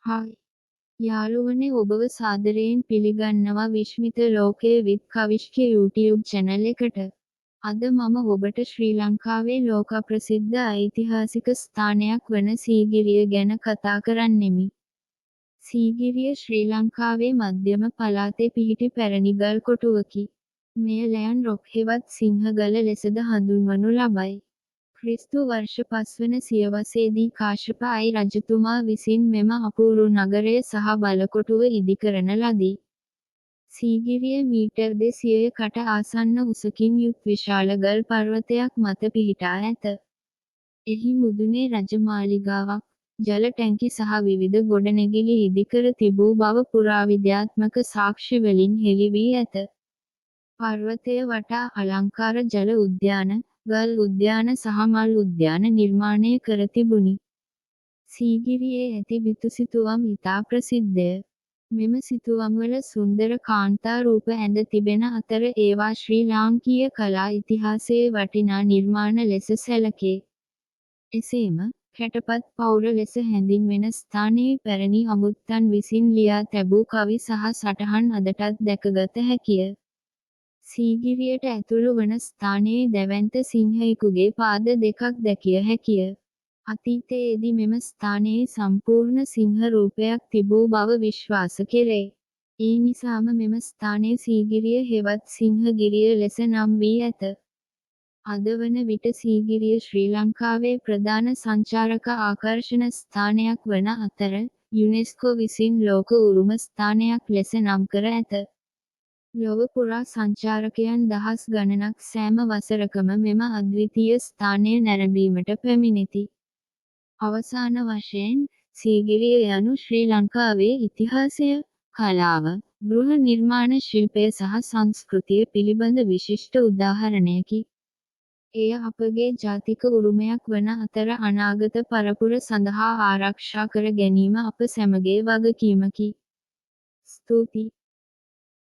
Hi යාළුවනේ ඔබව සාදරයෙන් පිළිගන්නවා විශ්මිත ලෝකයේ විත් කවිශ්ක YouTube channel එකට. අද මම ඔබට ශ්‍රී ලංකාවේ ලෝක ප්‍රසිද්ධ ඓතිහාසික ස්ථානයක් වන සීගිරිය ගැන කතා කරන්නෙමි. සීගිරිය ශ්‍රී ලංකාවේ මධ්‍යම පළාතේ පිහිටි පැරණි ගල් කොටුවකි. මෙය ලයන් රොක් හෙවත් සිංහගල ලෙසද හඳුන්වනු ලබයි. ක්‍රිස්තු වර්ෂ 5 වන සියවසේදී කාශ්‍යප අයි රජතුමා විසින් මෙම අපූරු නගරය සහ බලකොටුව ඉදිකරන ලදී. සීගිරිය මීටර් 200කට ආසන්න උසකින් යුත් විශාල ගල් පර්වතයක් මත පිහිටා ඇත. එහි මුදුනේ රජමාලිගාවක්, ජල ටැංකි සහ විවිධ ගොඩනැගිලි ඉදිකර තිබූ බව පුරාවිද්‍යාත්මක සාක්ෂි වලින් හෙළි වී ඇත. පර්වතය වටා අලංකාර ජල උද්‍යාන, ගල් උද්‍යාන සහ මල් උද්‍යාන නිර්මාණය කර තිබුණි. සීගිරියේ ඇති බිතුසිතුවම් ඉතා ප්‍රසිද්ධය. මෙම සිතුවම්වල සුන්දර කාන්තා රූප ඇඳ තිබෙන අතර ඒවා ශ්‍රී ලාංකීය කලා ඉතිහාසයේ වටිනා නිර්මාණ ලෙස සැලකේ. එසේම, කැටපත් පවුර ලෙස හැඳින්වෙන ස්ථානයේ පැරණි අමුත්තන් විසින් ලියා තැබූ කවි සහ සටහන් අදටත් දැකගත හැකිය. සීගිරියට ඇතුළු වන ස්ථානයේ දැවැන්ත සිංහයෙකුගේ පාද දෙකක් දැකිය හැකිය. අතීතයේදී මෙම ස්ථානයේ සම්පූර්ණ සිංහ රූපයක් තිබූ බව විශ්වාස කෙරේ. ඒ නිසාම මෙම ස්ථානය සීගිරිය හෙවත් සිංහගිරිය ලෙස නම් වී ඇත. අද වන විට සීගිරිය ශ්‍රී ලංකාවේ ප්‍රධාන සංචාරක ආකර්ෂණ ස්ථානයක් වන අතර, යුනෙස්කෝ විසින් ලෝක උරුම ස්ථානයක් ලෙස නම් කර ඇත. ලොව පුරා සංචාරකයන් දහස් ගණනක් සෑම වසරකම මෙම අද්විතීය ස්ථානය නැරඹීමට පැමිණෙති. අවසාන වශයෙන්, සීගිරිය යනු ශ්‍රී ලංකාවේ ඉතිහාසය, කලාව, ගෘහ නිර්මාණ ශිල්පය සහ සංස්කෘතිය පිළිබඳ විශිෂ්ට උදාහරණයකි. එය අපගේ ජාතික උරුමයක් වන අතර අනාගත පරපුර සඳහා ආරක්ෂා කර ගැනීම අප සැමගේ වගකීමකි. ස්තුතියි.